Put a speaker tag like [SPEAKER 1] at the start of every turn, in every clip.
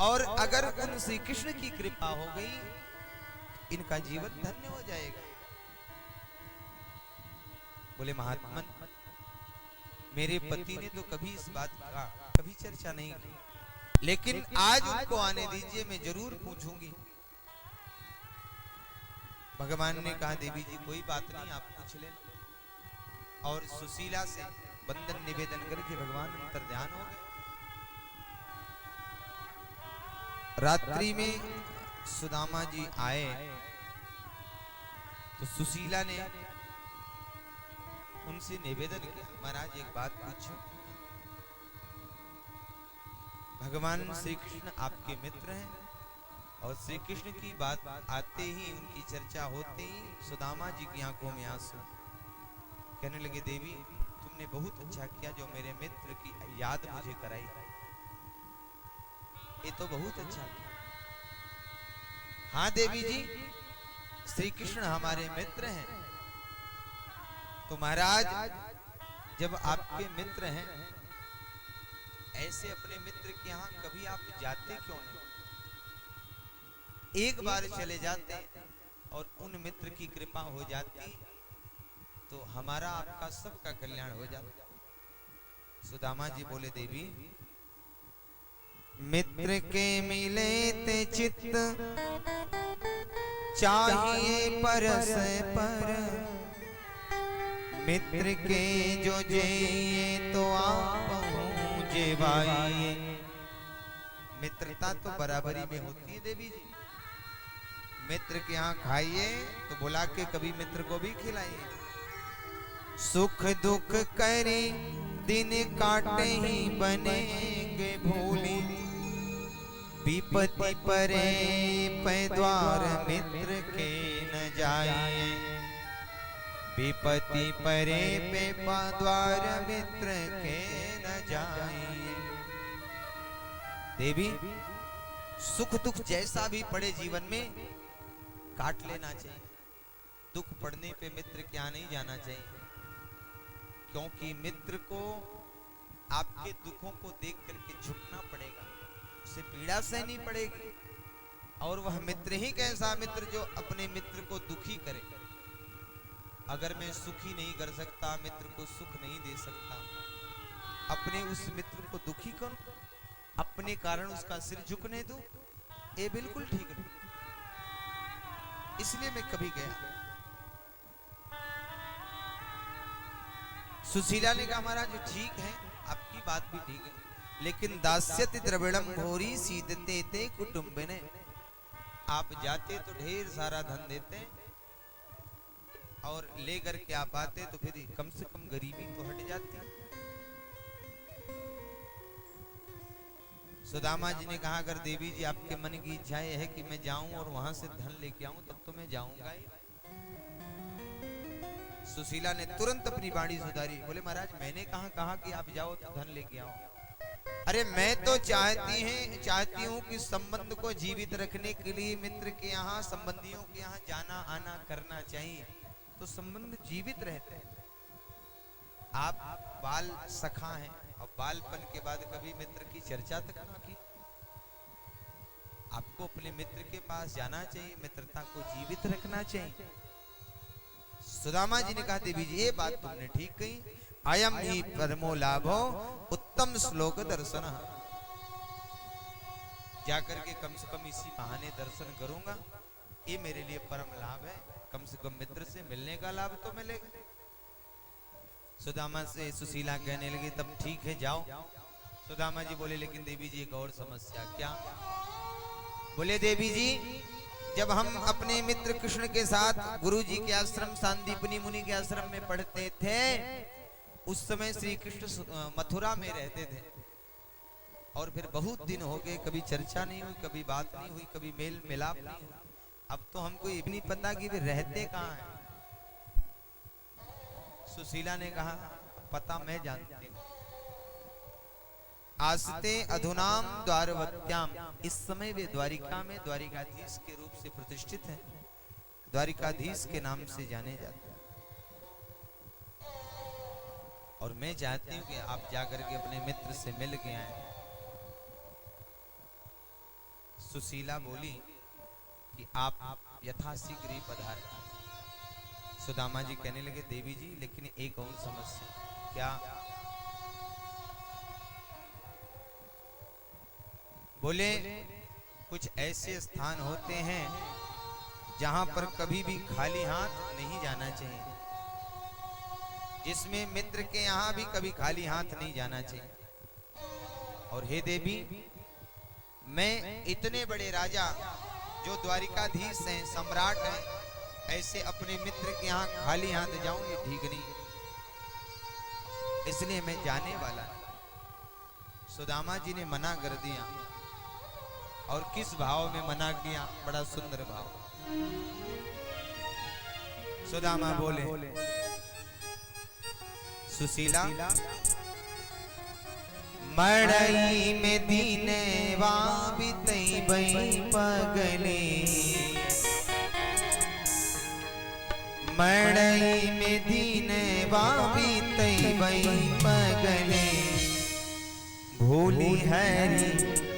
[SPEAKER 1] और अगर उन श्री कृष्ण की कृपा हो गई, इनका जीवन धन्य हो जाएगा। बोले महात्मन, मेरे पति ने तो कभी इस बात का कभी चर्चा नहीं की, लेकिन आज उनको आने दीजिए, मैं जरूर पूछूंगी। भगवान ने कहा देवी जी कोई बात नहीं, आप पूछ लेना। और सुशीला से बंधन निवेदन करके भगवान अंतर ध्यान हो गए। रात्रि में सुदामा जी आए तो सुशीला ने उनसे निवेदन किया, महाराज एक बात पूछो। भगवान श्री कृष्ण आपके मित्र हैं, और श्री कृष्ण की बात आते ही, उनकी चर्चा होते ही सुदामा जी की आंखों में आंसू। कहने लगे देवी तुमने बहुत अच्छा किया जो मेरे मित्र की याद मुझे कराई, ये तो बहुत अच्छा किया। हाँ देवी जी, श्री कृष्ण हमारे मित्र हैं, तो महाराज जब आपके मित्र हैं, ऐसे अपने मित्र के यहाँ कभी आप जाते क्यों नहीं? एक बार चले जाते और उन मित्र की कृपा हो जाती तो हमारा आपका सबका कल्याण हो जाता। सुदामा जी बोले देवी, मित्र के मिले ते चित्त चाहिए परस पर, मित्र के जो जेये तो आप जेवाइए। मित्रता तो बराबरी में होती है देवी जी। मित्र के यहाँ खाइए तो बुला के कभी मित्र को भी खिलाइए। सुख दुख करे दिन काटे ही बनेंगे भूली, विपत्ति परे पैद्वार मित्र के न जाइए। विपत्ति परे पे द्वार मित्र के न जाइए। देवी सुख दुख जैसा भी पड़े जीवन में काट लेना चाहिए। दुख पड़ने पे मित्र के यहाँ नहीं जाना चाहिए, क्योंकि मित्र को आपके दुखों को देख करके झुकना पड़ेगा, उसे पीड़ा सहनी पड़ेगी। और वह मित्र ही कैसा मित्र जो अपने मित्र को दुखी करे। अगर मैं सुखी नहीं कर सकता, मित्र को सुख नहीं दे सकता, अपने उस मित्र को दुखी करूं, अपने कारण उसका सिर झुकने दूं, ये बिल्कुल ठीक नहीं। इसलिए मैं कभी गया। सुशीला ने कहा महाराज ठीक है, आपकी बात भी ठीक है, लेकिन दास्यति द्रविड़म घोरी सीदते ते कुटुंबिने। आप जाते तो ढेर सारा धन देते और लेकर के आप आते तो फिर कम से कम गरीबी तो हट जाती। सुदामा जी ने कहा अगर देवी जी आपके मन की इच्छा यह है कि मैं जाऊं और वहां से धन लेके आऊं, तब तो मैं जाऊंगा ही। सुशीला ने तुरंत अपनी बाणी सुधारी, बोले महाराज मैंने कहा कि आप जाओ तो धन लेके आओ। अरे मैं तो चाहती हूँ कि संबंध को जीवित रखने के लिए मित्र के यहाँ, संबंधियों के यहाँ जाना आना करना चाहिए, तो संबंध जीवित रहते हैं। आप बाल सखा हैं और बालपन के बाद कभी मित्र की चर्चा तक ना की। आपको अपने मित्र के पास जाना चाहिए, मित्रता को जीवित रखना चाहिए। सुदामा जी ने कहा देवी जी ये बात तुमने ठीक कही, अयम ही परमो लाभो उत्तम श्लोक दर्शन। जाकर के कम से कम इसी बहाने दर्शन करूंगा, ये मेरे लिए परम लाभ है। कम से कम मित्र से मिलने का लाभ तो मिलेगा। सुदामा से सुशीला कहने लगी तब ठीक है जाओ। सुदामा जी बोले लेकिन देवी जी एक और समस्या। क्या? बोले देवी जी जब हम अपने मित्र कृष्ण के साथ गुरु जी के आश्रम सांदीपनी मुनि के आश्रम में पढ़ते थे, उस समय श्री कृष्ण मथुरा में रहते थे, और फिर बहुत दिन हो गए, कभी चर्चा नहीं हुई, कभी बात नहीं हुई, कभी मेल मिलाप नहीं हुआ। अब तो हमको ये भी नहीं पता कि वे रहते कहाँ हैं। सुशीला ने कहा पता मैं जानती हूँ। आस्ते अधुनाम द्वारवत्याम, इस समय वे द्वारिका में द्वारिकाधीश के रूप से प्रतिष्ठित हैं, द्वारिकाधीश के नाम से जाने जाते हैं। और मैं चाहती हूँ कि आप जाकर के अपने मित्र से मिल के आए। सुशीला बोली कि आप यथाशीघ्र ही पधार। सुदामा जी कहने लगे देवी जी लेकिन एक और समस्या। क्या? बोले कुछ ऐसे स्थान होते हैं जहां पर कभी भी खाली हाथ नहीं जाना चाहिए, जिसमें मित्र के यहां भी कभी खाली हाथ नहीं जाना चाहिए। और हे देवी, मैं इतने बड़े राजा जो द्वारिकाधीश हैं, सम्राट हैं, ऐसे अपने मित्र के यहाँ खाली हाथ जाऊं ये ठीक नहीं, इसलिए मैं जाने वाला नहीं। सुदामा जी ने मना कर दिया। और किस भाव में मना किया? बड़ा सुंदर भाव। सुदामा बोले सुशीला, मड़ई में दीने वाबितई बई पगले, मड़ई में दीने वाबितई बई पगले, भूली हरि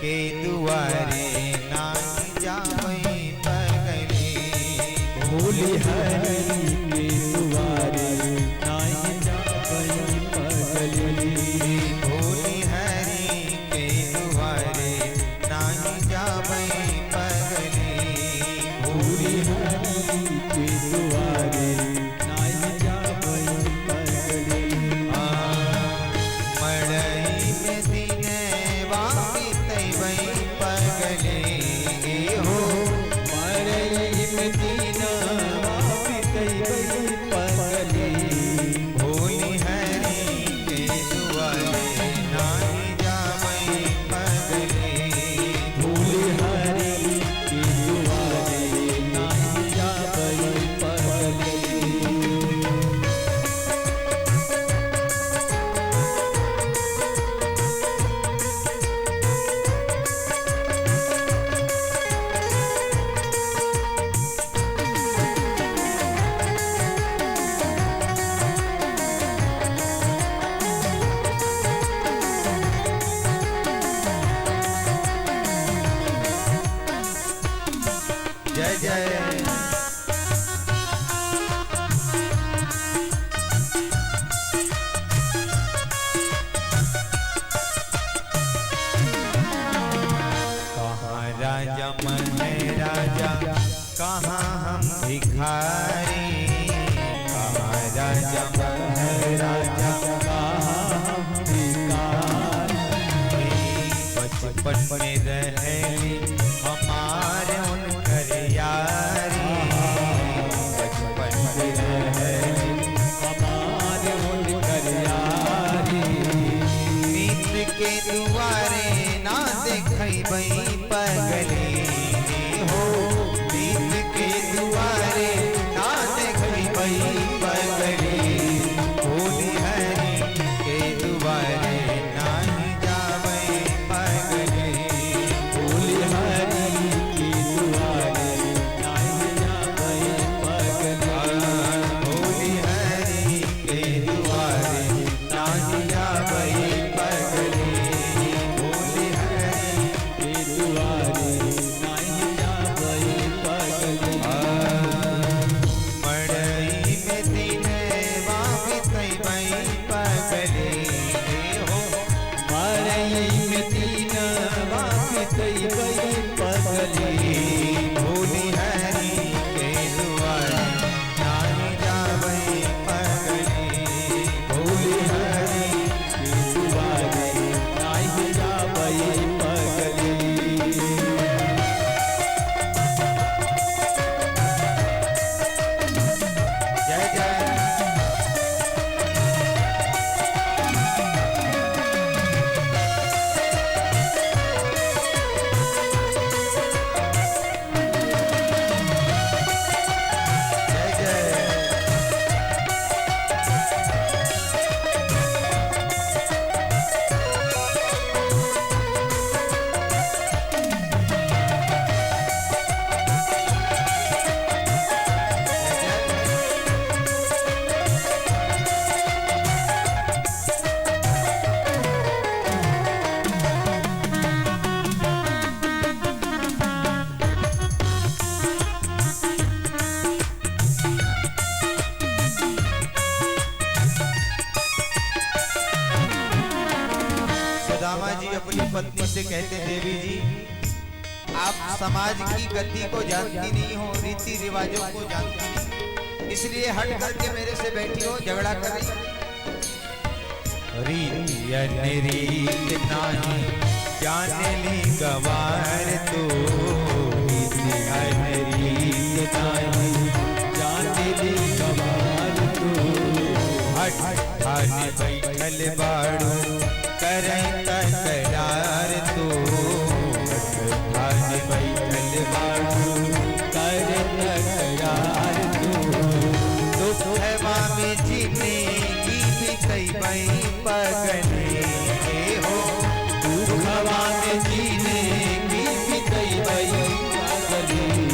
[SPEAKER 1] के दुआरे नाई जावई पगले,
[SPEAKER 2] भूली हरि के दुआरे नाई जावई पगले,
[SPEAKER 1] भूली हरि के दुआरे नाई जावई पगले,
[SPEAKER 2] भूली हरि के दुआरे नाई जावई पगले।
[SPEAKER 1] मड़ई में दीने वाबितई बई पगले हो,
[SPEAKER 2] मड़ई में दीना वाबितई बई पगले,
[SPEAKER 1] भूली हरि के दुआरे नाई जावई पगले,
[SPEAKER 2] भूली हरि के दुआरे नाई जावई पगले।
[SPEAKER 1] जय जय। कहाँ राजा मन राजा, कहाँ हम भिखारी, कहाँ राजा मन राजा,
[SPEAKER 2] कहाँ हम भिखारी,
[SPEAKER 1] बचपन में रहे हमारे उनकर यारी, बचपन में रहे
[SPEAKER 2] हमारे उनकर यारी,
[SPEAKER 1] मित्र के दुआरे ना देखई बई पगले हो, मित्र के दुआरे ना देखई बई पगले, भूली हरि के दुआरे नाही जावई पगले,
[SPEAKER 2] भूली हरि के
[SPEAKER 1] मुझसे कहते देवी जी आप समाज की गति को जानती नहीं हो, रीति रिवाजों को जानती नहीं, इसलिए हट करके मेरे से बैठी हो, झगड़ा कर रही। रीति अनरीत नाही जाने ली गवार तो, रीति अनरीत नाही
[SPEAKER 2] जाने ली गवार तो,
[SPEAKER 1] हट ठाने बैठल बाड़ू करई तकरार तो, ठाने बैठल बाड़ू
[SPEAKER 2] करे तकरार तो,
[SPEAKER 1] दुखवा में जीने की भी कई बई पगने हो,
[SPEAKER 2] दुखवा में जीने की भी कई बई पगले